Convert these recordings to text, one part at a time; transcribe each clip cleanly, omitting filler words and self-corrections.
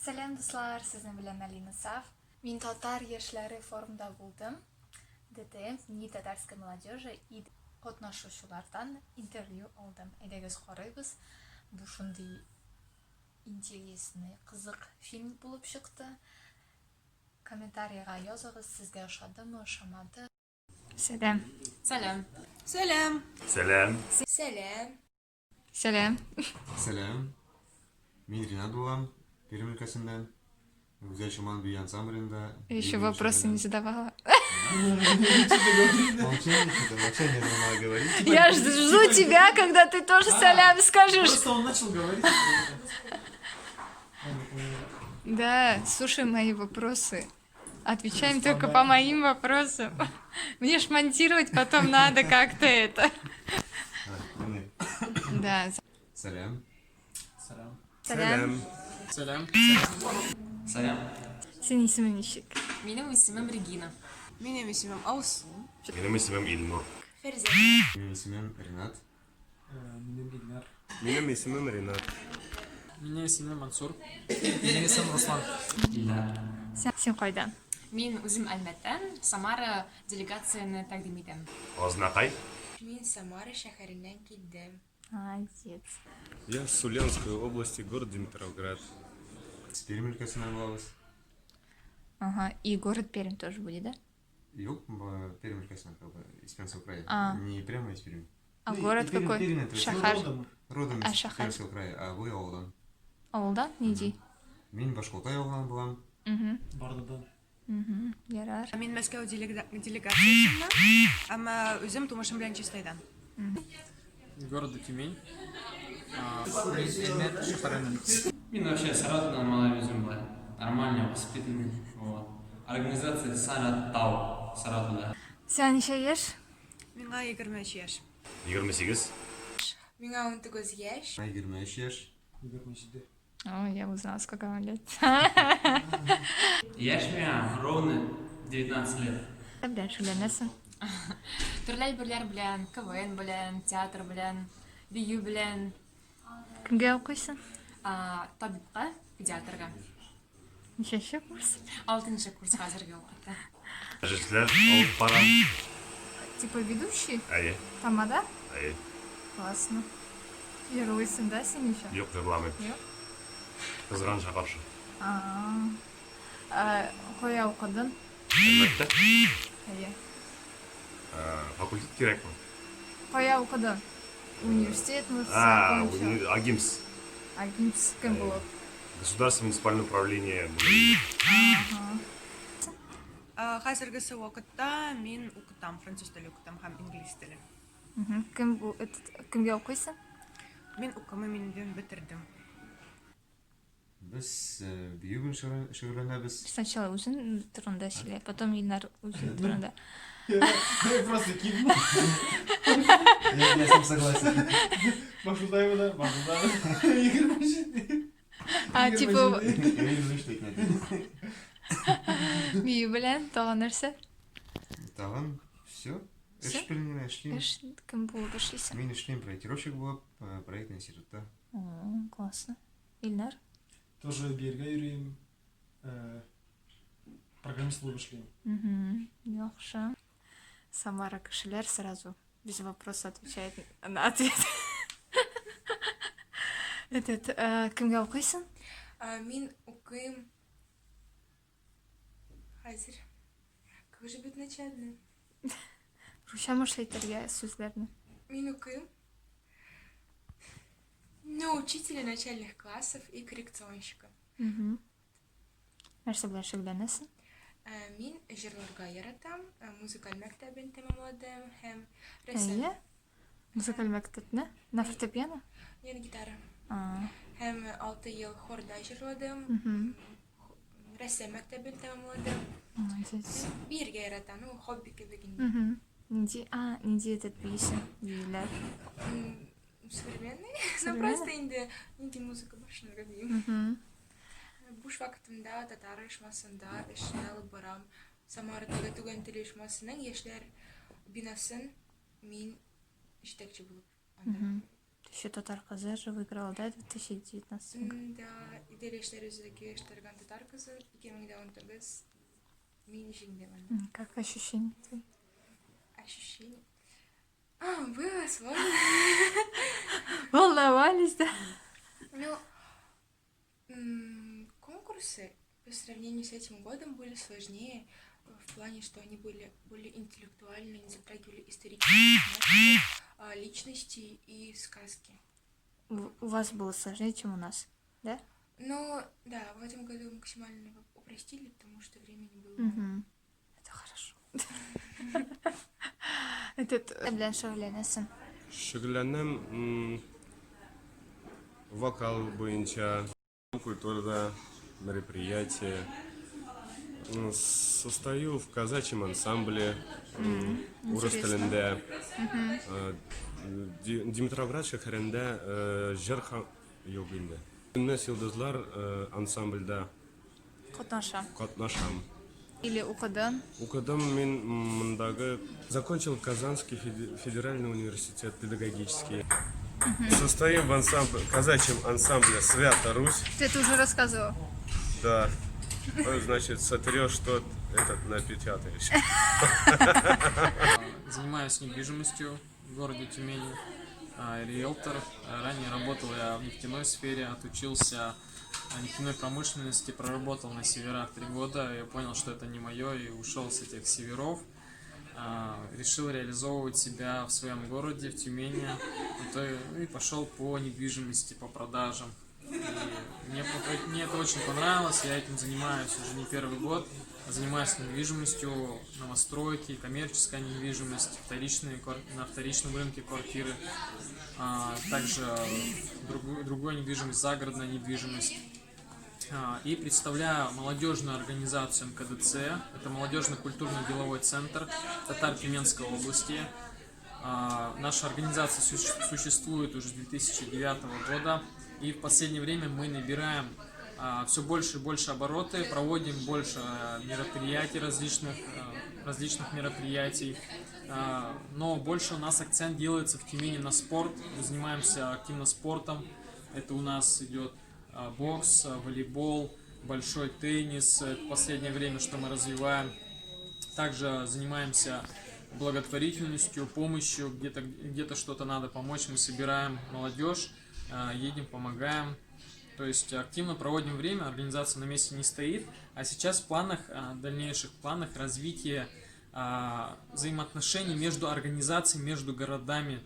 Сәлем дуслар, сезнең белән Алина Саф. Мин татар яшьләре форумда булдым. ДТМ, НИИ татарской молодежи и катнашучылардан интервью алдым. Әйдәгез карыйбыз. Бу шундый интересный, кызык фильм булып чыкты. Комментарийга языгыз, сезгә ошадымы, ошамады. Сәлем. Сәлем. Сәлем. Сәлем. Сәлем. Сәлем. Сәлем. Мин Ринат булам, Пермь өлкәсеннән. Гүзәл Шаман бию ансамблендә. Еще вопросы не задавала. Молчание надо говорить. Я жду тебя, когда ты тоже сәлем скажешь. Просто он начал говорить. Да, слушай мои вопросы. Отвечаем только по моим вопросам. Мне ж монтировать потом надо как-то это. Да. Сәлем. Сәлем. Сәлем. Сәлем. Сәлем. Senin ismin ничек? Минем исемем Регина. Минем исемем Алсу. Минем исемем Илнур. Ферзя. Минем исемем Ринат. Минем Илнар. Минем исемем Ринат. Минем исемем Мансур. Минем исемем Руслан. Сен кайдан? Мин үзем Әлмәттән, Самара делегацияны тәкъдим итәм. Азнакай. Мин Самара шәһәреннән килдем. Молодец. Я с Ульяновской области, город Димитровград. С Пермь өлкәсеннән булабыз. Ага, и город Пермь тоже будет, да? Юк, Пермь өлкәсеннән, как бы, из Пермского края. А. Не прямо из Перми. А город какой? Шахар. Родом А из Шахар? Пермского края, а вы ауылдан. Ауылдан? Неде? Мин Башкалтай ауылынан булам. Бардыдан. Ярар. Мин Мәскәү делегациясеннән, әмма үзем тумышым белән Чистайдан. Города Тюмень. Эльмет шәһәреннән. Мин вообще Саратовдан малай өзім былай. Нормально воспитанный. Вот. Организация Сара Тау. Саратовда. Сен ничә яшь? Миңа 23 яшь. 28. Миңа 19 яшь. 23 яшь. 27. О, я узнала, сколько вам лет. Яшь меня ровно 19 лет. Белән шөгыльләнәсең? Төрле әйберләр белән, КВН белән, театр белән, бию белән, Кемгә укыйсың? табибка, педиатрга. Ничәнче курс? 6-нчы курс хәзерге вакытта. Режиссер алып бара. Типа ведущий? Әйе. Тамада? Әйе. Классно. Геройсың да сен еще? Юк, жырламый. Юк? Кызганычка каршы. Кая укыдың? Әлбәттә. Әйе. Факультет кирәкме? Кая укыдың? Университетме? Закончил? АГИМС. Агимс кем булып? Государственное муниципальное управление. Хәзергесе вакытта мин укытам, француз теле укытам һәм инглиз теле. Кем бу? Кемгә укыйсың? Мин укымын бетердем. Без бию белән шөгыльләнәбез. Сначала үзең турында сөйлә, потом Илнар үзең турында. Просто кивнул. Я с ним согласен. Башылдай да, башылдай. 27. Типа, Я не знаю, что это. бию белән тагын нәрсә? Тагын все. Всё? Эш белән эшлим. Эш кем булып эшлисең? Мин эшлим проектировщик булып, проектный институтта. Классно. Илнар? Тоже биргә йөрим. Программист булып эшлим. Яхшы. Самара кешеләр сразу без вопроса отвечает на ответ. Кемгә укыйсың? Мин укыйм. Хәзер. Как же быть начальным? Русча эшләйтергә сүзләрне. Мин укыйм. Ну, учителя начальных классов и коррекционщика. Нәрсә белән шөгыльләнәсең? Мин җырларга яратам, музыкаль мәктәбен тәмамладым һәм рәссам. Әйе. Музыкаль мәктәпне? На фортепиано? Яңа гитара. Һәм 6 ел хорда җырладым. Рәссам мәктәбен тәмамладым. Молодец. Биергә яратам, ну, хобби кебек инде. Неде этот биисең? Биюләр. Современный? Ну, просто инде нинди музыка башынырга дим. Буш вакытымда татар оешмасында эшне алып барам. Самарадагы Түгән тел оешмасының яшьләр бинасын мин җитәкче булып анда. Еще Татар Казы же выиграл, да, в 2019 году? Да, иделештер үзеге эштерган татар кызы 2019 мен жеңдемін. Как ощущение? Ощущение. Было сложно. Волновались, да? Ну, конкурсы по сравнению с этим годом были сложнее в плане, что они были более интеллектуальные, они затрагивали исторические тематики, личности и сказки. У вас было сложнее, чем у нас, да? Но да, в этом году максимально упростили, потому что времени было. Мгм. Это хорошо. Этот белән шөгыльләнәсең. Шөгыльләнәм вокал буенча, культурада мероприятия. Состою в казачьем ансамбле урыс телендә. Димитровград шәһәрендә җыр юк инде. Күннәс йолдызлар ансамбльдә Катнашам. катнашам. Или укыдың? Укыдым мин мондагы, закончил Казанский федеральный университет педагогический. Состою в казачьем ансамбле «Свята Русь». Ты это уже рассказывал. Да. Значит, сотрешь тот, этот напечатаешь. Занимаюсь недвижимостью в городе Тюмени. Риэлтор. Ранее работал я в нефтяной сфере, отучился нефтяной промышленности, проработал на северах 3 года. Я понял, что это не мое, и ушел с этих северов. Решил реализовывать себя в своем городе, в Тюмени. И пошел по недвижимости, по продажам. И мне это очень понравилось, я этим занимаюсь уже не первый год. Занимаюсь недвижимостью, новостройки, коммерческая недвижимость, на вторичном рынке квартиры, также другой недвижимость, загородная недвижимость. И представляю молодежную организацию МКДЦ, это молодежный культурно-деловой центр Татар-Тюменской области. Наша организация существует уже с 2009 года, и в последнее время мы набираем все больше и больше обороты, проводим больше мероприятий, различных мероприятий, но больше у нас акцент делается в Тюмени на спорт. Мы занимаемся активно спортом, это у нас идет бокс, волейбол, большой теннис, это в последнее время, что мы развиваем. Также занимаемся благотворительностью, помощью, где-то что-то надо помочь, мы собираем молодежь, едем, помогаем. То есть активно проводим время, организация на месте не стоит. А сейчас в дальнейших планах развития взаимоотношений между организациями, между городами.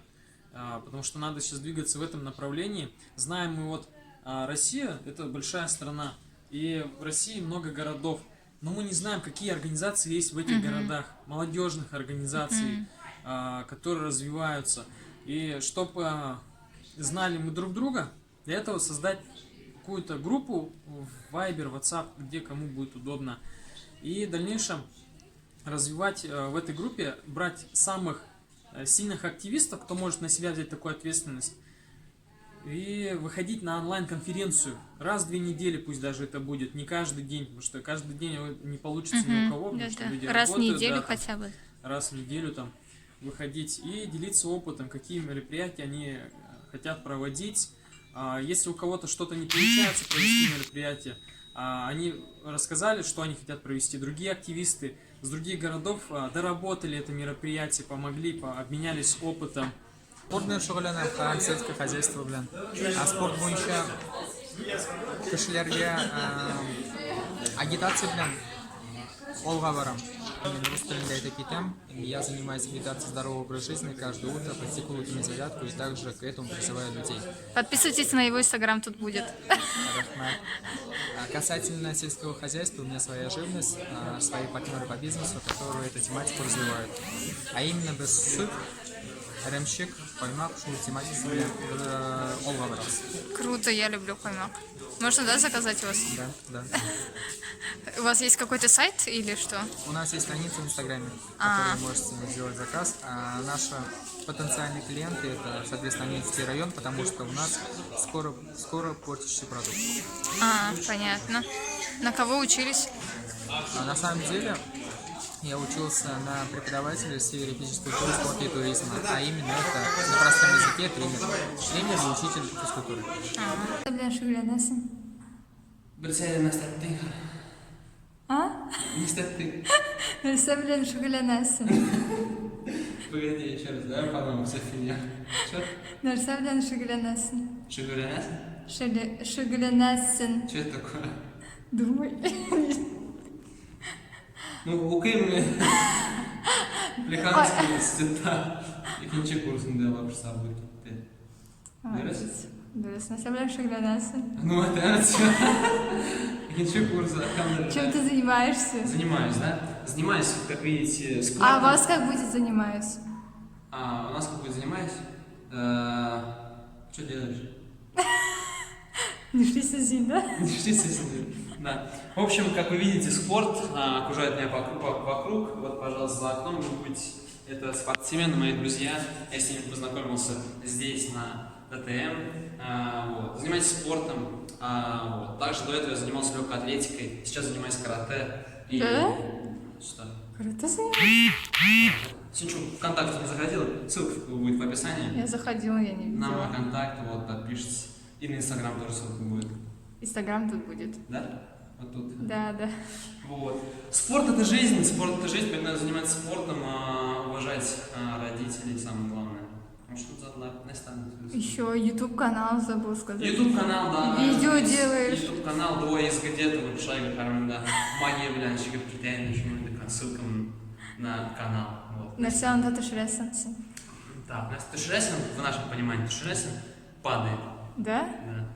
Потому что надо сейчас двигаться в этом направлении. Знаем мы Россия – это большая страна, и в России много городов. Но мы не знаем, какие организации есть в этих городах, молодежных организаций, которые развиваются. И чтобы знали мы друг друга, для этого создать какую-то группу в Viber, WhatsApp, где кому будет удобно. И в дальнейшем развивать в этой группе, брать самых сильных активистов, кто может на себя взять такую ответственность, и выходить на онлайн-конференцию раз в 2 недели, пусть даже это будет, не каждый день, потому что каждый день не получится ни у кого, потому что люди раз работают, в неделю хотя бы. Раз в неделю там выходить и делиться опытом, какие мероприятия они хотят проводить. Если у кого-то что-то не получается провести мероприятие, они рассказали, что они хотят провести. Другие активисты с других городов доработали это мероприятие, помогли, обменялись опытом. Спорт белән шөгыльләнәм, сельское хозяйство белән. Спорт буенча кешеләргә агитация белән алга барам. Рус телендә әйтеп китәм. Я занимаюсь агитацией здорового образа жизни каждое утро, практикую зарядку и также к этому призываю людей. Подписывайтесь на его инстаграм, тут будет. Касательно сельского хозяйства, у меня своя живность, свои партнеры по бизнесу, которые эту тематику развивают. А именно без ремщик, поймак, шул тематику алга барабыз. Круто, я люблю каймак. Можно, да, заказать у вас? Да. У вас есть какой-то сайт или что? У нас есть страница в Инстаграме, в которой вы можете сделать заказ. А наши потенциальные клиенты — это, соответственно, Ненецкий район, потому что у нас скоро портящий продукт. Понятно. На кого учились? На самом деле, я учился на преподавателя в сфере физической культуры, спорта и туризма, а именно это на простом языке тренер. Тренер и учитель физкультуры. Нәрсе белән шөгыльләнәсең? Берсә нәрсәттең. Нәрсәттең. Нәрсә белән шөгыльләнәсең? Погоди, еще раз, давай по-новому, вся фигня. Что? Нәрсә белән шөгыльләнәсең? Шигурянас? Шөгыльләнәсең. Что это такое? Думай. Ну, укимли. Плеханский университетта. İkinci kursunda yapmışlar bu gitti. Neresi? Дөрес, нәрсә белән шөгыльләнәсең? Ну, это все. İkinci kurs. Чем ты занимаешься? Занимаюсь, да? Занимаюсь, как видите, спортом. А вас как будет занимаюсь? У нас как будет занимаюсь? Что делаешь? Не шли сидеть, да? Да. В общем, как вы видите, спорт окружает меня вокруг. Вот, пожалуйста, за окном вы будете. Это спортсмены, мои друзья. Я с ними познакомился здесь, на ДТМ. Вот. Занимаюсь спортом. Вот. Также до этого я занимался легкой атлетикой. Сейчас занимаюсь карате. И... Да? Что? Карате занимаешься? Если что, ВКонтакте не заходил, ссылка будет в описании. Я заходила, я не На мой видела. контакт, вот, подпишитесь. И на Инстаграм тоже ссылка будет. Инстаграм тут будет. Да? Вот тут. Да, да. Вот. Спорт это жизнь, поэтому надо заниматься спортом, уважать родителей, самое главное. Ну что за Еще YouTube канал забыл сказать. YouTube канал, да. Видео делаешь. YouTube канал, двое из где-то, вот шайга хармында. Магия, блин, шигар китайный, ссылка на канал. Вот. Нәрсә анда төшерәсең? Так, Тушресин, в нашем понимании, Тушресин падает. Да? Да.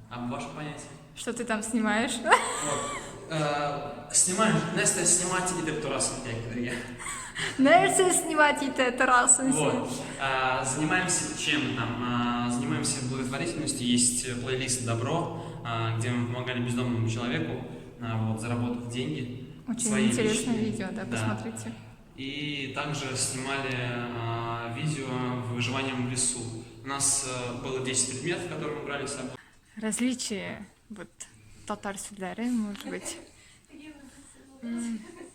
А в вашем понятии? Что ты там снимаешь? Вот. Снимаем, Настя, снимать и докторасом я. Нәрсә снимать это террасу? Вот. Занимаемся чем там? Занимаемся благотворительностью. Есть плейлист «Добро», где мы помогали бездомному человеку, вот, заработав деньги. Очень интересное видео, да, посмотрите. И также снимали видео «Выживание в лесу». У нас было 10 предметов, которые мы брали с собой. Различия вот татар сүзләре, может быть.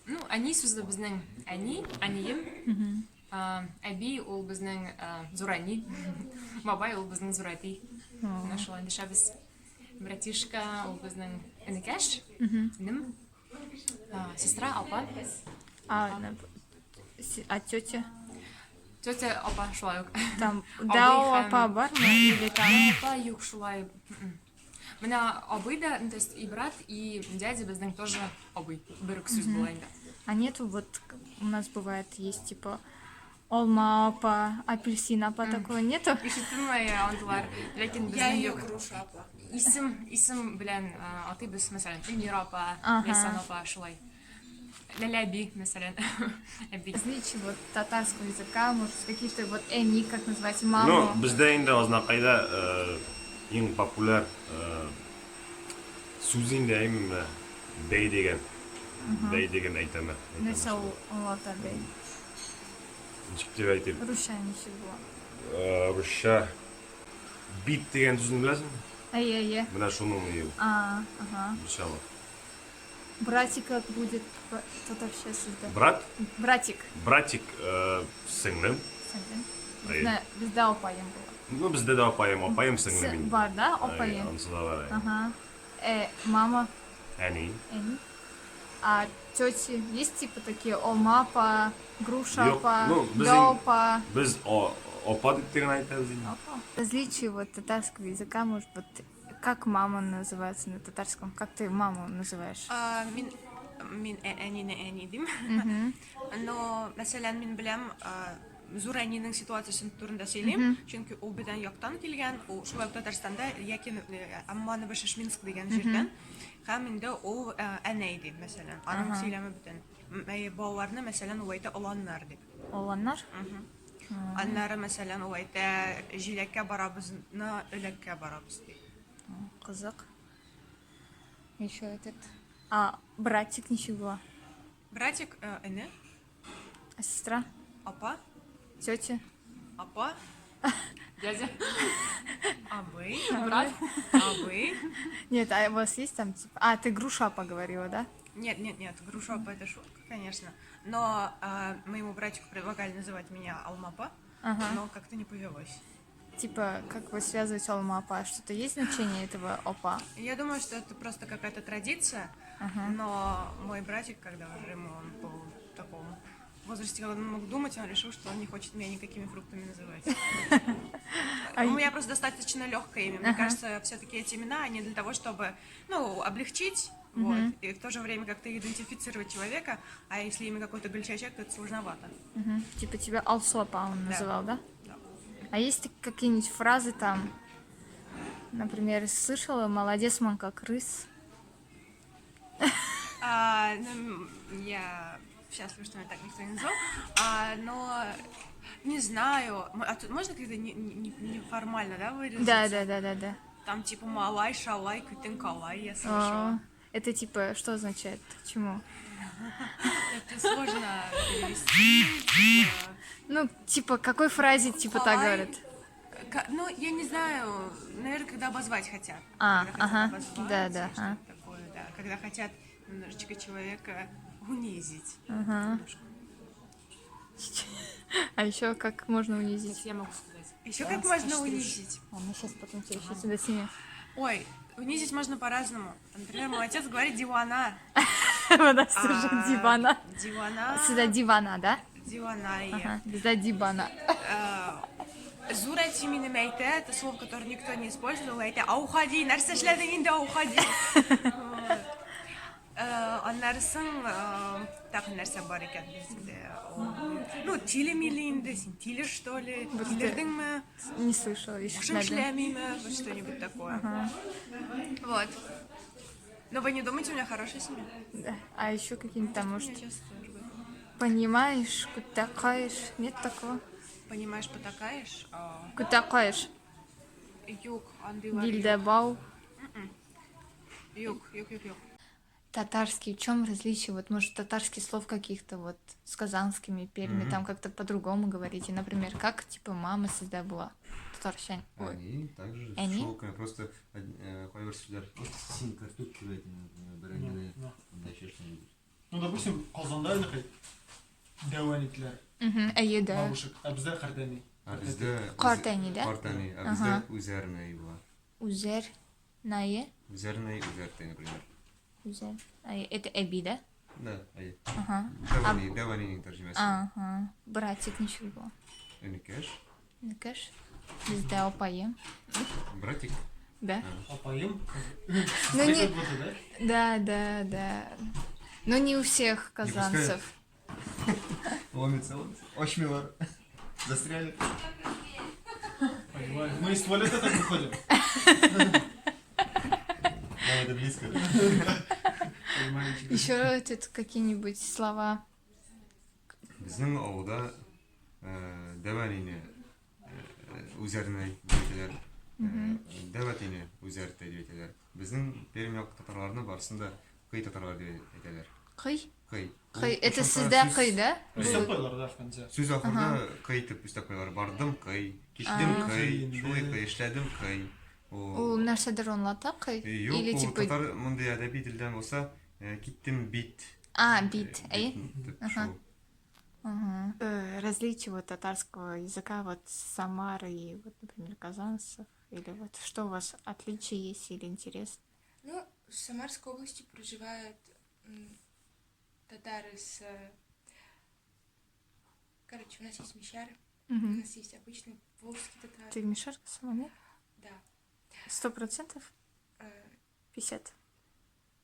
Ну, они сүзле безнең әни, әнием. Әби ул безнең зурани. Бабай ул безнең зурати. Нашла дешабез. Братишка ул безнең энекәш. Нем. Сестра апа. А тетя? Тетя апа шулай ук. Там дау апа бармы или там? Апа юк шулай. Менә абый да, то есть и брат, и дядя безнең тоже абый. Бер үк сүз була инде. А нету вот, у нас бывает, есть типа олма апа, апельсин апа, такого нету? Ишетелмәй андылар, ләкин Я безнең ее юк. груша апа. Исем белән атыйбыз, мәсәлән, Эльмира апа, Лейсан апа, шулай. Ләләби, мәсәлән, әби. Различия вот татарского языка, может, какие-то вот эни, как называть, маму. Ну, бездә инде азнакайда иң популяр сүз инде әйме бәй дигән. Бәй дигән әйтәме. Нәрсә ул аңлата бей? Ничек дип әйтим? Русча ничек була? Русча бит дигән сүзне беләсеңме? Әйе. Менә шуның ел. Ага. Иншалла. Братик как будет татарча сүздә? Брат, Братик. братик сеңлем. Бездә апайым була. Ну, бездә дә апайым сеңлем инде. Бар, да, апайым? Анысы да бар. Ага. Мама, Әни. эни. А тети есть типа такие олма апа, груша Yok, апа, ну, biz дау апа? Biz опа дип дигән әйтәбез инде. Различие вот татарского языка, может, вот как мама называется на татарском? Как ты маму называешь? Мин әнине әни дим. Но, мәсәлән, мин беләм, зур әнинең ситуациясын турында сөйлим, чөнки ул бидән яктан килгән, ул шулай Татарстанда, яки Амманы Башашминск дигән җирдән, һәм инде ул әнә иде, мәсәлән. Аның сөйләме бүтән. Балаларны, мәсәлән, ул әйтә оланнар дип. Оланнар? Аннары, мәсәлән, ул әйтә җиләккә барабызны, өлеккә барабыз дип. Кызык. Еще этот. А братик ничего. Братик әне, А сестра? апа, Тетя? апа, Дядя, абый, брат. абый. Нет, а у вас есть там типа... А, ты груша поговорила, да? Нет, Грушопа это шутка, конечно. Но моему братику предлагали называть меня Алмапа, но как-то не повелось. Типа, как вы связываете Алма-Апа? Что-то есть значение этого опа? Я думаю, что это просто какая-то традиция, но мой братик, когда уже он был в таком возрасте, когда он мог думать, он решил, что он не хочет меня никакими фруктами называть. У меня просто достаточно легкое имя. Мне кажется, все-таки эти имена, они для того, чтобы, облегчить, вот, и в то же время как-то идентифицировать человека, а если имя какой-то гольчачек, то это сложновато. Типа тебя Алсуапа он Да. называл, да? Да. А есть какие-нибудь фразы там, например, слышала «молодец, ман как рыс»? Я счастлива, что меня так никто не назвал, но не знаю, а тут можно как-то неформально, да, выразиться? Да. Там типа малай, шалай, кытынкалай, я О, слышала. это типа, что означает? К чему? Это сложно перевести. Ну, типа, какой фразе типа так Калай. говорят? Ну, я не знаю, наверное, когда обозвать хотят. А, Когда хотят ага, обозвать, да, что-то такое, да. Когда хотят немножечко человека унизить. Ага. А еще как можно унизить? Я могу сказать. Еще как можно унизить? Ладно, сейчас потом тебе еще сюда снимем. Ой, унизить можно по-разному. Например, мой отец говорит дивана. У нас тоже дивана. Дивана. Сюда дивана, да? Дивана. Ага, bizda дивана. Зура тимини мейте, это слово, которое никто не использовал. Это ауходи, нәрсе эшләдең инде ауходи. Аннарсын так нәрсә бар икән бездә. Ну, тиле-миле инде, син тиле что ли? Тилердеңме? Не слышала, еще Башың эшләмиме? Вот что-нибудь такое. Вот. Но вы не думаете, у меня хорошая семья? Да. А еще какие-нибудь там, может, Меня часто тоже говорят. понимаешь, кутакаешь? Нет такого? Понимаешь, потакаешь? Кутакаешь. Юг, андылар. Дильдабау. Юг. Татарский, в чем различие? Вот, может, татарских слов каких-то вот с казанскими перьями, там как-то по-другому говорите. Например, как, типа, мама всегда была? Татарщань. Ой. Они также Они? шелкая, просто қойбір сөздер син картоп келетін, біріңгіне, онда еще что-нибудь. Ну, допустим, Казандайныкай дәуәнекләр, Әйе, да. бабушек, а бездә Кардәми. А бізде Қартәни, да? Қартәни, а бізде үзәрнәй була. Узер. Нае. Үзәрнәй, үзәртәй, например. Узер. Это Эби, да? Да, ай. Ага. Дәвәнинең тәрҗемәсе. Ага. Братик ничего. Өнекәш, Накаш. Bizde опаем. братик. Да. Апайым. Ну, не... Да. Но не у всех казанцев. Ломится, очмилар. Застряли. Понимаю. Мы из туалета так выходим. Нам это близко. Еще тут какие-нибудь слова. Біздің ауылда дәвәнине үзәрнәй диетеләр, дәвәтине үзәртәй диетеләр. Біздің Пермь яқ татарларны барысында кый татарлар дип әйтәләр. Кый? Кый. Кый. Это всегда кый, да? Өстәп куялар да в конце. Сүз ахырда кый итеп өстәп куялар. Бардым кый, киттем кый, шулай кый, эшләдем кый. Ул нәрсәдер онлата кый? Юк, Или ул типа... татар мондый әдәби телдән булса, киттем бит. А, бит, әйе? Шул. Различие вот татарского языка вот Самары и вот, например, казанцев, или вот что у вас отличие есть или интерес? Ну, в Самарской области проживают татары с... Короче, у нас есть мещары, у нас есть обычные волжские татары. Ты мишарка сама, нет? Да. 100%? Э, 50?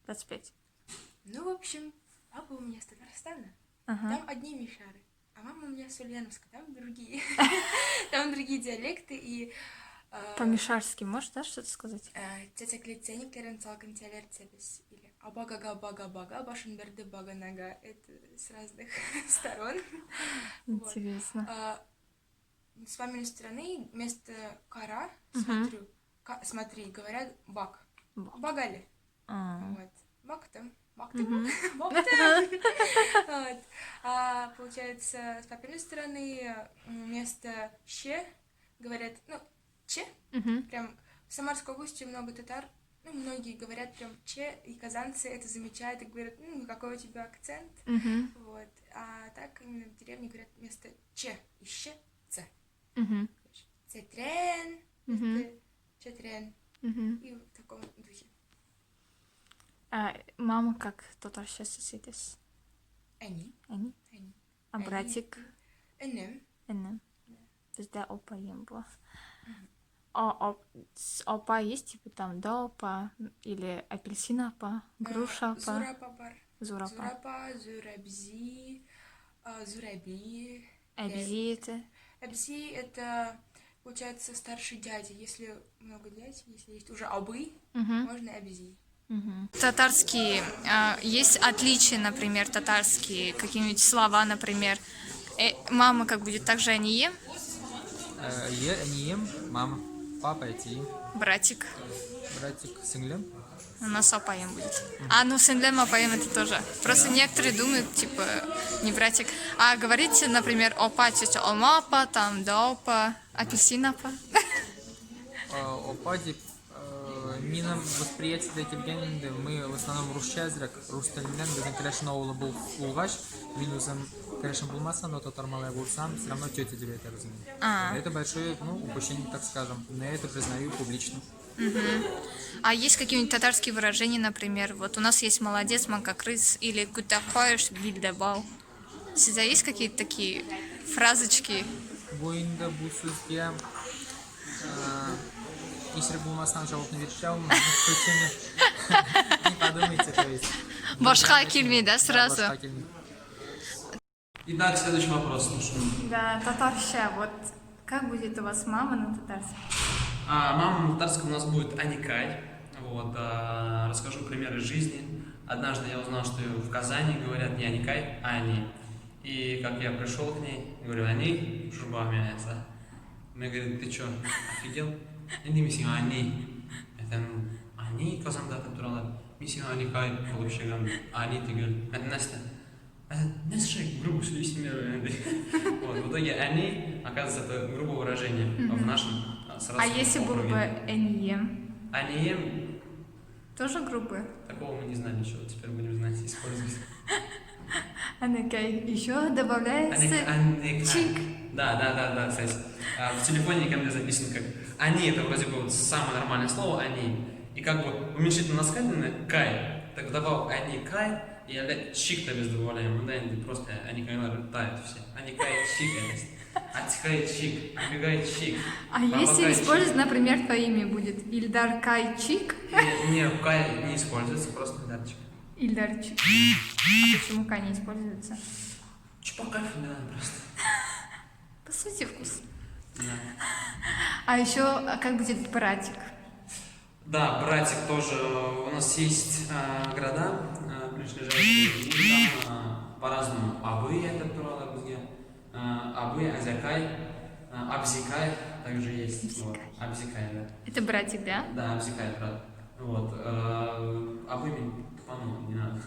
25? Ну, в общем, папа у меня с Татарстана. Ага. Там одни мишары, а мама у меня с Ульяновска, там другие. Там другие диалекты и... По-мишарски можешь, да, что-то сказать? Тетя клетцениктерін салкын телерцебіс. Или абага-бага-бага, башын берді бага-нага. Это с разных сторон. Интересно. С маминой стороны вместо кара, смотри, говорят бак. Багали. Вот. Бак-там. Бак-там. Вот. А получается, с папиной стороны вместо ще говорят, ну, че. Прям в Самарской области много татар ну, многие говорят прям че, и казанцы это замечают и говорят, ну, какой у тебя акцент. Мгм. Вот. А так именно в деревне говорят вместо че и ще ц. Мгм. Цетрен, Мгм. вместо четрен. Мгм. И в таком духе. А мама как татарша сеситес? Они. Они? Они. А Они. братик? Энем. Энем. Бізде опайым была. Опа есть, типа там допа, или апельсин опа, груша опа, Зурапа бар. зурапа. Зурапа, зурабзи, зураби. Абзи это? Абзи это, получается, старший дядя. Если много дядь, если есть уже абы, Мгм. можно абзи. Татарские, есть отличия, например, татарские, какие-нибудь слова, например. Мама как будет, также они ем? Е, не ем, мама, папа, эти им, Братик. братик, синглем. У нас опаем будет. Ну синлем опаем это тоже. Просто некоторые думают, типа, не братик. А говорите, например, опа, тетя олмапа, там, допа, апельсинапа. Опа, деп, менің восприятиеде келгенде мы в основном русша әзірек, рус тілінен біздің кірәшін ауылы болғаш, мен өзім кірәшін болмаса, но татармалай болсам, все равно тетя деп айтарыз. Это большое, ну, упущение, так скажем, но я это признаю публично. А есть какие-нибудь татарские выражения, например, вот у нас есть молодец, манка крыс, или кутахоешь, бильдабал. Всегда есть какие-то такие фразочки? Бойында бұл сөзге есірік болмасынан жауапны беріп алмын, не подумайте, то есть. Башка келмей, да, сразу? Башқа келмейді. Итак, следующий вопрос слушаем. Да, татарща, вот как будет у вас мама на татарском? Мама на татарском у нас будет Аникай. Вот, расскажу примеры жизни. Однажды я узнал, что в Казани говорят не Аникай, а Ани. И как я пришел к ней, говорю, Ани, шурба мяса. Она говорит, ты чё, офигел? Енді мен сен Ани. Айтамын, Ани Казандата туралы. Мен сен Аникай болып шығамын. Ани түгел. Настя. Настя, грубо сөйлейсіңдер. Вот, в итоге Ани, оказывается, это грубое выражение в нашем А если было бы эньем? Анием, Тоже грубо? такого мы не знали еще, теперь будем знать, использовать. Анекай. Еще добавляется чик. Да, кстати. В телефоне ко мне записано как «они», это вроде бы вот самое нормальное слово «они». И как бы уменьшительно-ласкательное «кай». Так добавил «они кай», и опять «чик» без добавляем. Да, просто «они кай» тают все. «Они кай чик» это «отекает чик», «убегает чик». А если использовать, например, твое имя будет Ильдар Кайчик? Не, «кай» не используется, просто «дарчик». Ильдарчик. А почему Кай не используется? По кайфу, да, просто. По сути, вкус. Да. А еще как будет братик? Да, братик тоже. У нас есть города, ближайшие, там по-разному. Абы это туралы бізге, Абы, Азякай, Абзикай также есть. Вот. Абзикай, да. Это братик, да? Да, Абзикай, брат. Вот. Абы мне тупанул, не надо.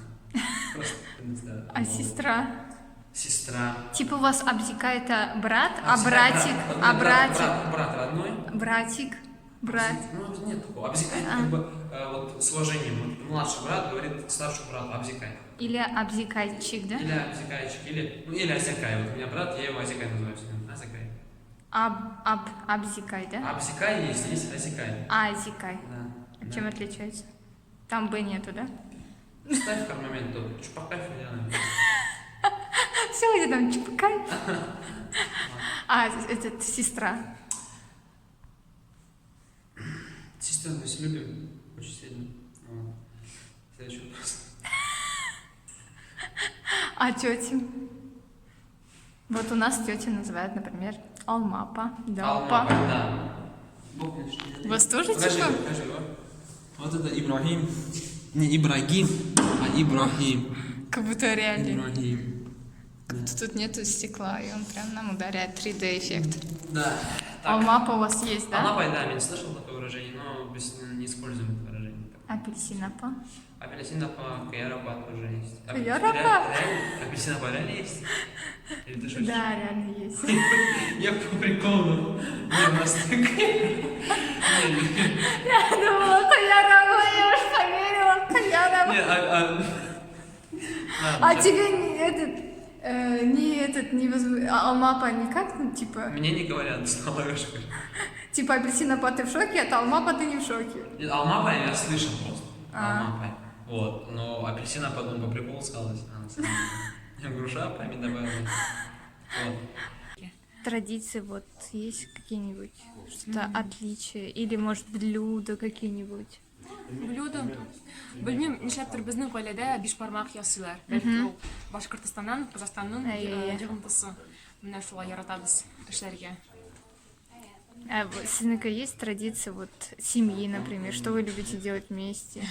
Просто, А сестра? Сестра. Типа у вас Абзика это брат, а Абзикай, братик, брат. Брат родной. Братик, брат. Ну, нет такого. Абзикай это как бы вот с уважением. Вот, младший брат говорит старшему брату Абзикай. Или Абзикайчик, да? Или Абзикайчик, или Азякай. Вот у меня брат, я его Азякай называю всегда. Азякай. Абзикай, да? Абзикай есть Азякай. Азикай. Да. Чем отличается? Там Б нету, да? Ставь в момент, то чупакай делаем. Все, где там чупакай? А, это сестра. Сестер мы все любим очень сильно. Следующий вопрос. А тети? Вот у нас тети называют, например, Алмапа, Далпа. Да. У вас тоже Покажи, типа? покажи его. Вот это Ибрагим. Не Ибрагим, а Ибрагим. Как будто реально. Ибрагим. Тут нету стекла, и он прям нам ударяет 3D эффект. Да. Алмапа у вас есть, да? Алмапа, да, я не слышал такое выражение, но не используем это выражение. Так Апельсин апа. Апельсин апа, каярапа тоже есть. Каярапа? Реально? Апельсин апа реально есть? Или ты шутишь? Да, реально есть. Я по приколу. Не, у нас так... Я думала, Каяраба, я уж поверила, Каяраба. А тебе не Алмапа никак, ну, типа... Мне не говорят, что ловушка. Типа апельсин апа ты в шоке, а Алмапа ты не в шоке. Нет, Алмапа я слышал просто. Алмапа. Вот, но апельсина по приколу сказалось. А на самом деле. Груша память добавила. Вот. Традиции вот есть какие-нибудь? Что-то отличие? Или, может, блюда какие-нибудь? Блюдо. Білмеймін, нишләптер безнең гаиләдә бишбармак ясыйлар. Бәлки ул Башкортостаннан, Казахстанның йогынтысы. Менә шулай яратабыз эшләргә. А сизнеке есть традиция вот семьи, например? Что вы любите делать вместе?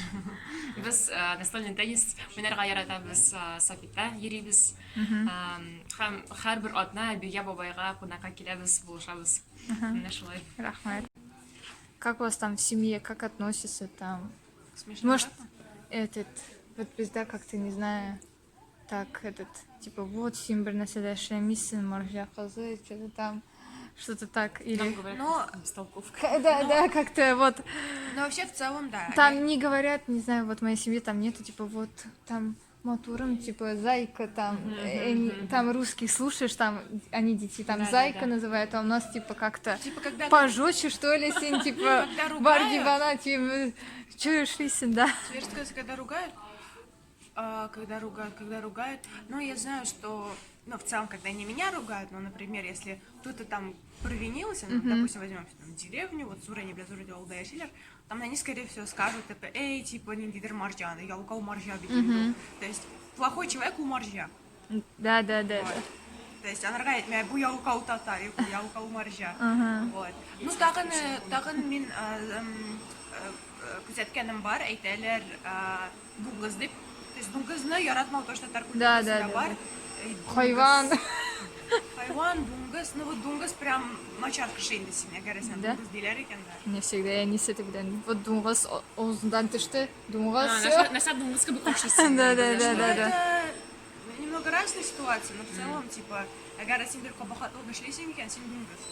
Без настольный теннис уйнарга яратабыз, сапита йөрибез. Һәм һәрбер атна бия бабайга кунакка киләбез, булышабыз. Менә шулай. Рахмат. Как у вас там в семье, как относятся там? Смешно. Может, вот пизда как-то, не знаю, так, типа, вот, симбр на следующее месяц, моржа козы, что-то там, что-то так, или... Нам говорят, Но- столковка. Да, как-то вот, Но вообще в целом, да. там не говорят, не знаю, вот в моей семье там нету, типа, вот, там, матурам, типа, зайка, там, там русских слушаешь, там, они детей, там, Да, зайка да. называют, а у нас, типа, как-то Типа, когда пожестче, что ли, син, типа, Когда ругают. бардивана, типа, чуешь, лисин, да. Тебе сказать, когда ругают, когда ругают, ну, я знаю, что, ну, в целом, когда они меня ругают, ну, например, если кто-то там провинился, ну, допустим, возьмем там деревню, вот Зурани, бля, Зурани, Олдая, Шиллер, там они, скорее всего, скажут, типа, эй, типа, не дидер маржа, я лукал маржа, то есть, плохой человек у маржа. Да. Вот. То есть она ругает меня, бу я лукал татар, я лукал маржа. Вот. Ну, тагын мин күзәткәнем бар, әйтәләр, дуңгыз дип. То есть дуңгызны яратмау ташлатар Да, культурасында да, бар. Хайван. Хайван, дуңгыз, ну вот дуңгыз прям мачат кеше инде сине, гәрәсен Да? дуңгыз диләр икән дә. Не всегда, я не с этой блин. Вот дуңгыз оозундан түшті, дуңгыз. Нәрсә дуңгыз кебек охшыйсың. Да. Это немного разные ситуации, но в целом, типа, әгәр син бер кабахатлык эшлисең икән, син дуңгыз.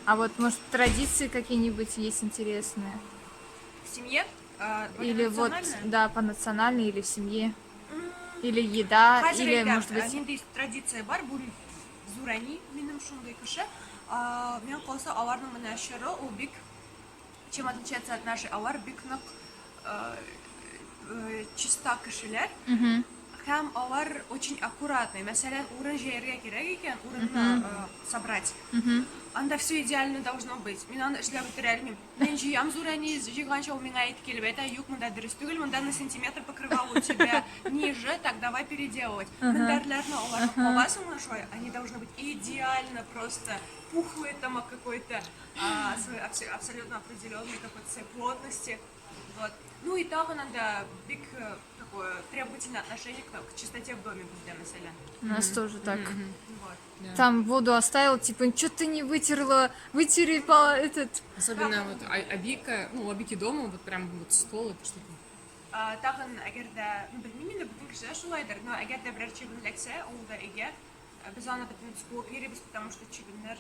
А вот, может, традиции какие-нибудь есть интересные? В семье? Или вот, национально? да, по национальной, или в семье? Или еда, Хәзер или, әйтәм, может быть... нинди традиция бар, бу Зурани, минем шундый кеше. Мен калса, аларның менә чыры, ул бик, чем отличается от нашей, алар бик нык чиста кешеләр. Һәм алар очень аккуратный. Мәсәлән, урын җәяргә кирәк икән, урынны собрать. Анда все идеально должно быть. Мин аны эшләп бетерә алмыйм. Мин җыям Зурани, җыйганча ул миңа әйтеп килеп әйтә, юк, монда дөрес түгел, монда на сантиметр покрывал у тебя ниже, так давай переделывать. Мендәрләрне алар кабасың шулай, они должны быть идеально просто пухлые там какой-то абсолютно определенной какой-то своей плотности. Вот. Ну и так надо бик такое требовательное отношение к чистоте в доме будет, мәсәлән. У нас тоже так. Вот. Там воду оставил, типа, что ты не вытерла, вытери Особенно вот Абика, ну, у Абики дома, вот прям вот стол, это что-то. Тагын әгәр дә, ну белмим инде бүтән кешеләр шулайдыр, но әгәр дә берәр чебен эләксә, ул да өйгә, без аны бөтен скуып йөрибез, потому что чебеннәр.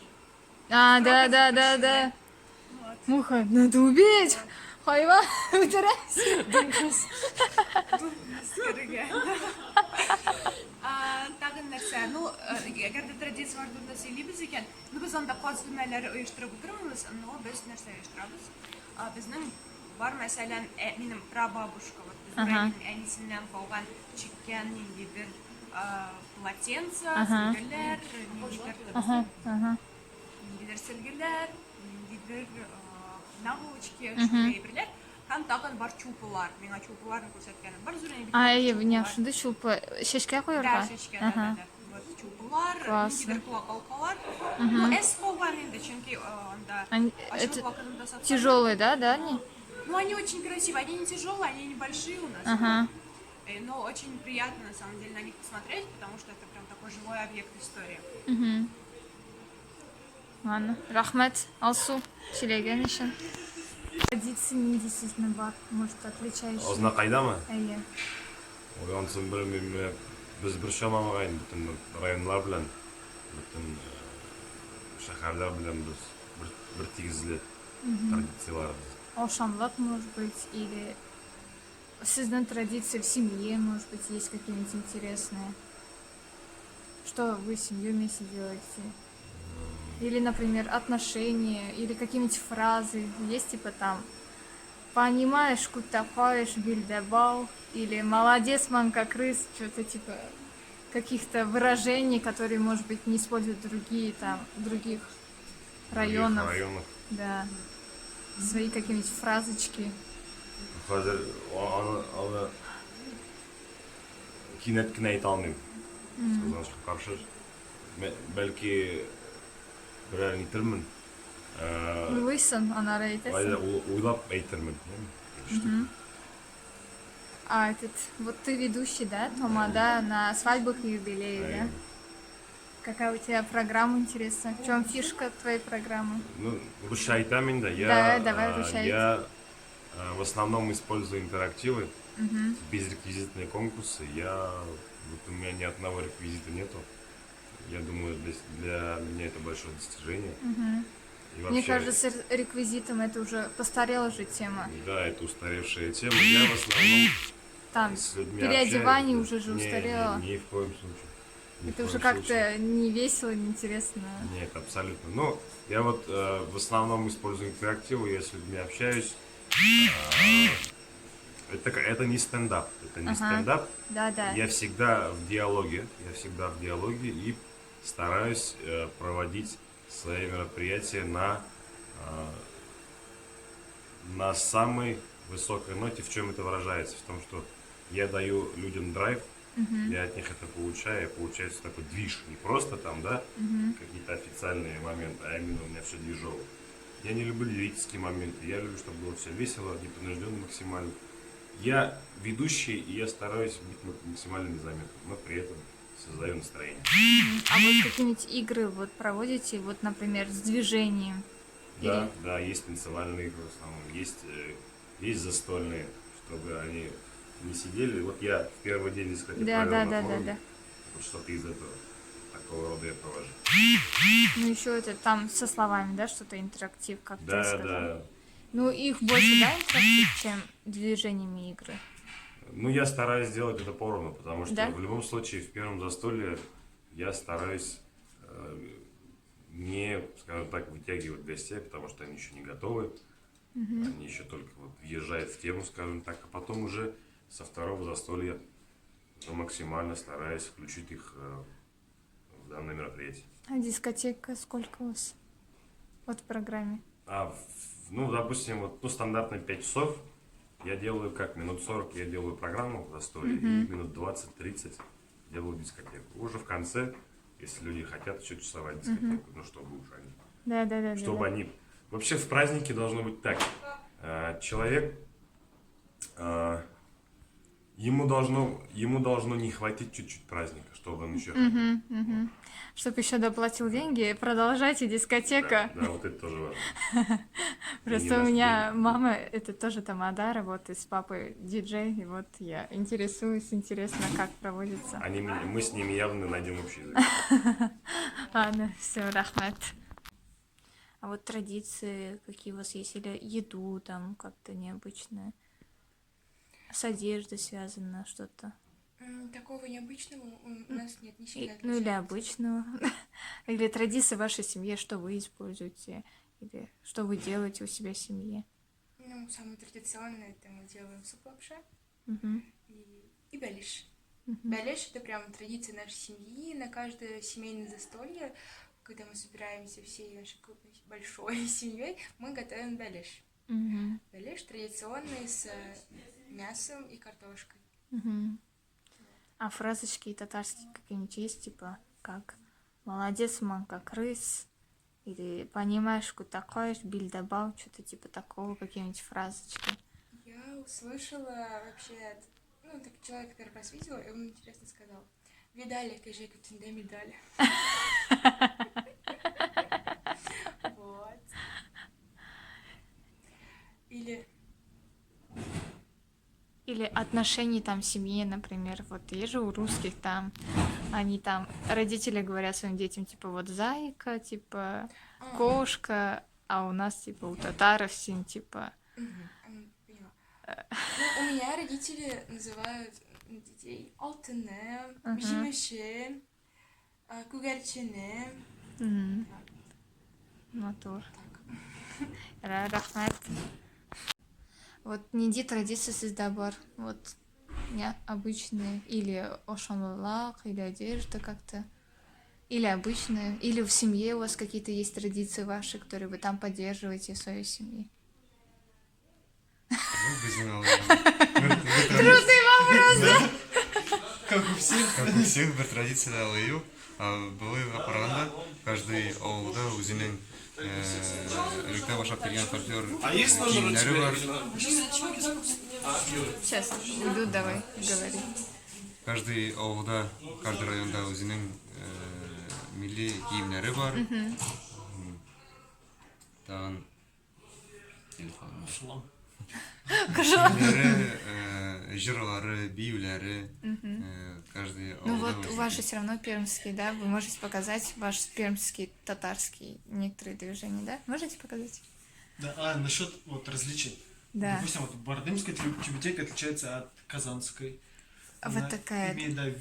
Да. Вот. Муха, надо убить! Хайван, вытирайся! Скорыгә. Тагын нәрсә, ну, әгәр дә традиция бар турында сөйлибез икән, ну без анда каз бүлмәләре оештырып утырмыйбыз, но без нәрсә оештырабыз. Безнең бар, мәсәлән, минем прабабушка, вот безнең әнисеннән калган чиккән ниндидер полотенце, сөлгеләр, ниндидер сөлгеләр, ниндидер наволочки, шундый әйберләр. Һәм тагын бар чупылар. Миңа чупыларны күрсәткәнем бар, Зурани бит. Не, шунда чулпа, шешкә Да, куярга? шешкә, да. Вот чупылар, Классно. ниндидер кулакалкалар. Ну, эс калган инде, чөнки анда Это вакытында сатып. тяжелые, да, они? Ну, они очень красивые, они не тяжелые, они небольшие у нас. Ага. Но очень приятно, на самом деле, на них посмотреть, потому что это прям такой живой объект истории. Ладно, рахмет, Алсу, сөйлеген үшін. Традиция не действительно бар, может отличающая. Озна қайдамы? Әйе. Оянсын білмеймін, біз бір шамамағайын бүтін районлар білән, бүтін шәһәрләр белән біз бір тигізлі традицияларыбыз. Ошамлык, может быть, или создан традиции в семье, может быть, есть какие-нибудь интересные. Что вы с семьей вместе делаете? Или, например, отношения, или какие-нибудь фразы. Есть типа там «Понимаешь, кутафаешь, бильдебал», или «Молодец, манка крыс», что-то типа каких-то выражений, которые, может быть, не используют другие там, других районов. Да. Свои какие-нибудь фразочки. Қазір аны кинет кенә әйтә алмыйм. Кызганычка каршы. Бәлки берәр әйтермен. Уйлыйсың, анары әйтәсең. Уйлап әйтермен. А вот ты ведущий, да, Тома, да, на свадьбах и юбилеях, да? Какая у тебя программа, интересно? В чем фишка твоей программы? Ну, русша айтамын да. Да, давай, русша Я в основном использую интерактивы, безреквизитные конкурсы. Вот у меня ни одного реквизита нету. Я думаю, для меня это большое достижение. И вообще, мне кажется, реквизитом это уже постарела же тема. Да, это устаревшая тема. Я в основном там с людьми переодевание общаюсь. уже устарело. Ни в коем случае. Это уже как-то не весело, не интересно. Нет, абсолютно. Но я вот в основном использую интерактивы, я с людьми общаюсь. Это не стендап. Это не стендап. Да. Я всегда в диалоге. И стараюсь проводить свои мероприятия на самой высокой ноте. В чем это выражается? В том, что я даю людям драйв, я от них это получаю, и получается такой движ. Не просто там, да, какие-то официальные моменты, а именно у меня все движово. Я не люблю лирические моменты, я люблю, чтобы было все весело, непринужденно максимально. Я ведущий, и я стараюсь быть максимально незаметным, но при этом создаю настроение. А вы какие-нибудь игры вот проводите, вот, например, с движением? Да, да, есть танцевальные игры в основном, есть застольные, чтобы они не сидели. Вот я в первый день дискотеки провел на форуме. Вот что-то из этого, такого рода я провожу. Ну еще это там со словами, да, что-то интерактив, как ты сказал. Да. Ну их больше, да, интерактив, чем движениями игры? Ну я стараюсь сделать это поровну, потому что да? в любом случае в первом застолье я стараюсь не, скажем так, вытягивать гостей, потому что они еще не готовы. Они еще только вот въезжают в тему, скажем так, а потом уже со второго застолья максимально стараюсь включить их в данное мероприятие. А дискотека сколько у вас вот в программе? Ну, допустим, вот стандартно 5 часов. Я делаю как? Минут 40 я делаю программу в застолье, и минут 20-30 делаю дискотеку. Уже в конце, если люди хотят еще часовая дискотеку, ну, чтобы уж они... Да. Чтобы они... Вообще в празднике должно быть так. Человек... Ему должно не хватить чуть-чуть праздника, чтобы он еще... Чтобы еще доплатил деньги и продолжайте дискотека. Да, вот это тоже важно. Просто у меня мама, это тоже тамада, работает с папой диджей, и вот я интересуюсь, интересно, как проводится. Мы с ними явно найдем общий язык. Ладно, все, рахмет. А вот традиции какие у вас есть? Или еду там как-то необычное? С одеждой связано что-то? Такого необычного у нас нет, не сильно Ну или обычного. Или традиции в вашей семье, что вы используете? Или что вы делаете у себя в семье? Ну, самое традиционное, это мы делаем суп лапша и бәлиш. Бәлиш — это прям традиция нашей семьи. На каждое семейное застолье, когда мы собираемся всей нашей большой семьей, мы готовим бәлиш. Бәлиш традиционный с мясом и картошкой. А фразочки татарские какие-нибудь есть, типа как «молодец, манка крыс», или «понимаешь, кутакаешь, бильдабал», что-то типа такого, какие-нибудь фразочки? Я услышала вообще, так человек, который раз видела, и он интересно сказал: «Видали, кажи, кутинде медали». Вот. Или отношений там в семье, например, вот есть же у русских там, они там, родители говорят своим детям, типа, вот зайка, типа, кошка, а у нас, типа, у татаров всем, типа... Поняла. Ну, у меня родители называют детей алтыным, жимыши, кугарчины. Мотор. Рахмат. Вот неди традиция бар. Вот необычные. Или ошамлалак, или одежда как-то. Или обычные. Или в семье у вас какие-то есть традиции ваши, которые вы там поддерживаете в своей семье. Трудный вопрос, да? Как у всех, бір традиция да алыю. Былай апарганда, каждый ауылда өзінің өлікте башап келген фольклор киімдері бар. Сейчас, иду, давай, говори. Каждый ауылда, каждый районда өзінің милли киімдері бар. Тағын жырлары, биюлері, каждый ауылда. Ну вот у вас же все равно пермский, да? Вы можете показать ваш пермский, татарский некоторые движения, да? Можете показать? Да, насчет вот различий. Да. Допустим, вот бардымская тюбетейка отличается от казанской. Вот такая. Имеет, да,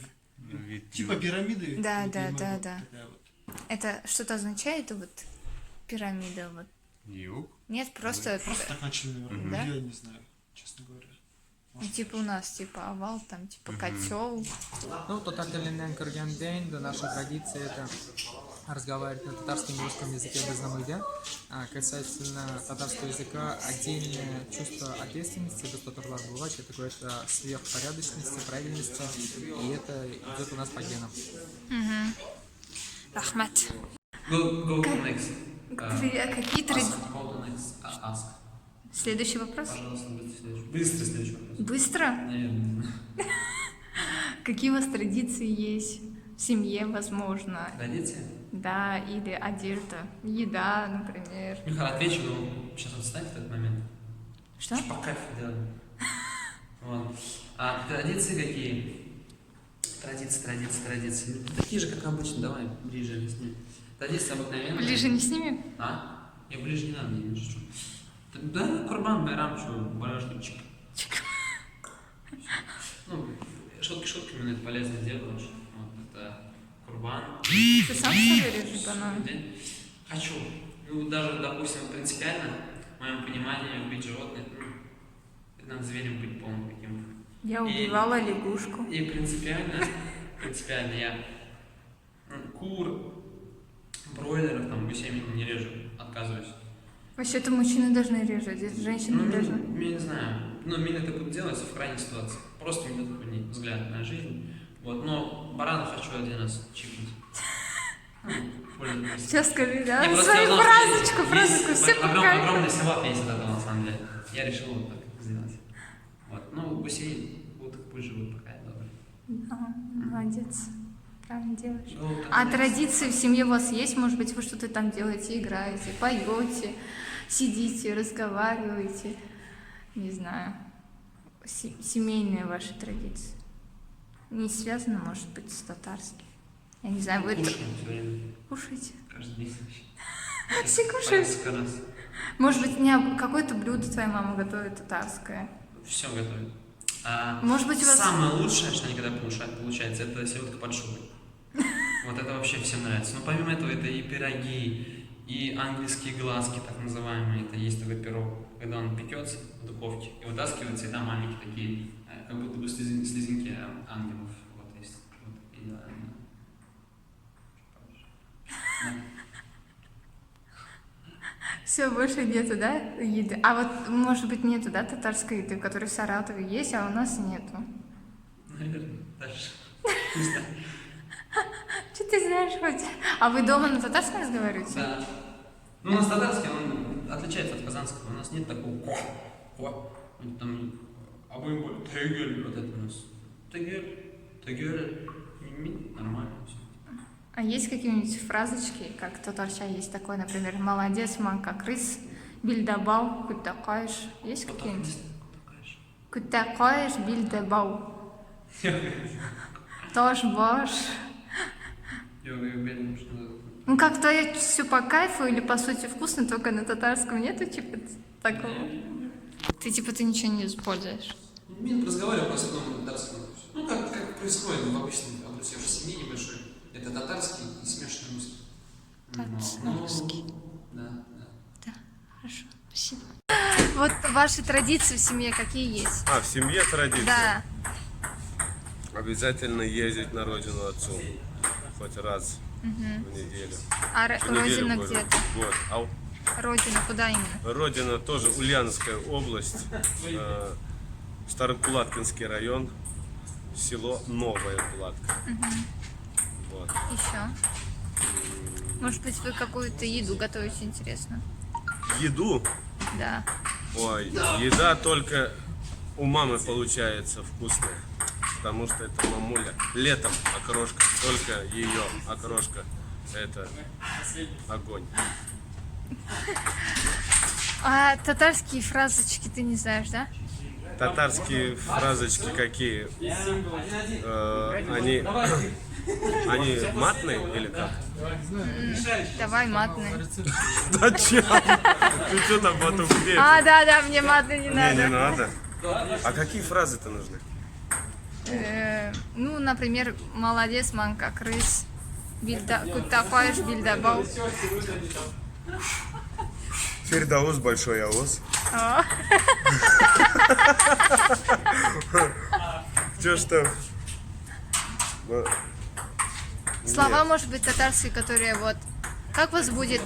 типа пирамиды. Да, вот, да, именно да, вот да. такая вот. Это что-то означает, вот пирамида, вот? Нет, просто... Просто так начали, наверное. Да? Я не знаю, честно говоря. Ну, типа у нас, типа овал, там, типа котел. Ну, татар тілінен кірген день, да, наша традиция это разговаривать на татарском и русском языке без намыга. А касательно татарского языка, отдельное чувство ответственности, без которого бывает, это какое-то сверхпорядочности, правильности, и это идет у нас по генам. Рахмат. Go to next. Какие традиции? Go to next. Ask. Следующий вопрос? Пожалуйста, быстро следующий вопрос. Быстро? Наверное. Какие у вас традиции есть в семье, возможно? Традиция? Да, или одежда, еда, например. Михаил, отвечу, но сейчас отставь этот момент. Что? По кайфу делаем. Вот. А традиции какие? Традиции. Ну, такие же, как обычно. Давай, ближе объясни. Традиции обыкновенные. Ближе не с ними? А? Я ближе не надо, мне что. Да, Курбан, Байрам, что, барашки, чик. Ну, шутками, но это полезное дело очень. Вот, это Курбан. Ты сам что ли режешь банан? Хочу. Ну, даже, допустим, принципиально, в моем понимании, убить животное, ну, это надо зверем быть полным каким-то. Я убивала лягушку. И принципиально я кур, бройлеров, там, гусей не режу, отказываюсь. Вообще-то мужчины должны резать, женщины не должны. Я не знаю. Ну, меня это будет делать в крайней ситуации. Просто у меня такой взгляд на жизнь. Вот, но барана хочу один раз чипнуть. Сейчас скажи, да? Свою фразочку, все пока. Огромный севап есть от этого, на самом деле. Я решил вот так сделать. Вот, ну, гусей будут пусть живут, пока я добрый. Молодец. Правильно делаешь. А традиции в семье у вас есть? Может быть, вы что-то там делаете, играете, поете, сидите, разговариваете? Не знаю. Семейные ваши традиции. Не связано, может быть, с татарским. Я не знаю, вы это... Кушаем все время. Кушаете? Каждый день. Все кушают? Несколько раз. Может быть, какое-то блюдо твоя мама готовит татарское? Все готовит. Может быть, у вас... Самое лучшее, что они когда получается, это селедка под шубой. Вот это вообще всем нравится. Но помимо этого, это и пироги, и английские глазки, так называемые. Это есть такой пирог, когда он пекется в духовке и вытаскивается, и там маленькие такие, как будто бы слезинки ангелов. Вот есть. Вот, и, да. Все, больше нету, да, еды? А вот, может быть, нету, да, татарской еды, которая в Саратове есть, а у нас нету? Наверное, дальше. Не знаю. Что ты знаешь хоть? А вы дома на татарском разговариваете? Да. Ну, у нас татарский, он отличается от казанского. У нас нет такого там, а вы тегель, вот это у нас. Тегель, нормально все. А есть какие-нибудь фразочки, как татарча есть такой, например, молодец, манка, крыс, Бильдабау, Кутакаеш. Есть какие-нибудь? Кутакаеш, Бильдабау. Тоже баш. Я уверен, что... Ну как твое все по кайфу или по сути вкусно, только на татарском нету типа такого? Ты ничего не используешь. Мин разговаривал просто на татарском. Ну, как происходит в обычной обрусевшей семье небольшой. Это татарский и смешанный русский. Татарский. Да. Да, хорошо, спасибо. Вот ваши традиции в семье какие есть? В семье традиция? Да. Обязательно ездить на родину отцу. Хоть раз в неделю. А В неделю, родина говорю. где-то? Вот. Родина, куда именно? Родина тоже Ульяновская область, Старокулаткинский район, село Новая Кулатка. Вот. Еще. Может быть, вы какую-то еду готовите, интересно? Еду? Да. Ой, еда только у мамы получается вкусная, потому что это мамуля. Летом окрошка, только ее окрошка, это огонь. А татарские фразочки ты не знаешь, да? Татарские фразочки какие? Они матные или как? Давай матные. Зачем? Ты что там потом где? Да, мне матные не Не, надо. не надо. А какие фразы-то нужны? Ну, например, молодец, манка, крыс, кутапаешь, бильдабау. Фердаус, большой аус. Что? Слова, может быть, татарские, которые вот... Как вас будет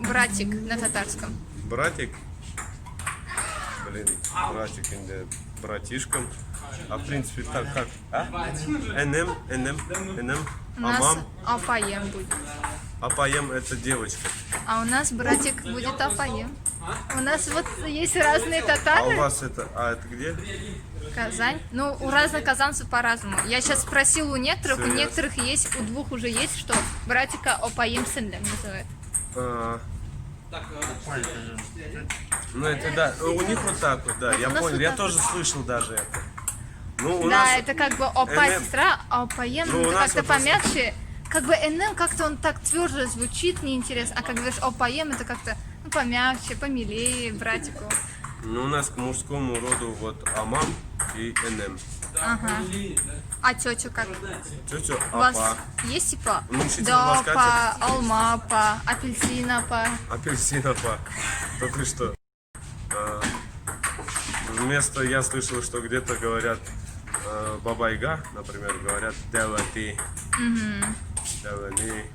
братик на татарском? Братик? Братик, братишком. А в принципе, так как? Энем, У нас амам. апаем будет. Апаем это девочка. А у нас братик будет апаем. У нас вот есть разные А у татары. вас это, это где? Казань. Ну, у разных казанцев по-разному. Я сейчас спросила у некоторых, у Серьезно? некоторых есть, у двух уже есть, что братика апаем сынлем называют. Ну это да, у них вот так вот, да, я у нас понял, вот я так тоже слышал даже это. Ну, у Да, нас это как бы опа НМ. сестра, а апаем Ну, у это нас как-то вот просто- помягче. Как бы НМ как-то он так тверже звучит, неинтересно. А как говоришь опаем, это как-то помягче, помилее братику. ну, у нас к мужскому роду вот амам и энем. Ага. А тетю как? Тетя У вас апа, есть типа Ну, учитель допа, ласкатель. алмапа, апельсинапа? апельсинопа. Да ты что? Вместо, я слышал, что где-то говорят бабайга, например, говорят девати. Девани,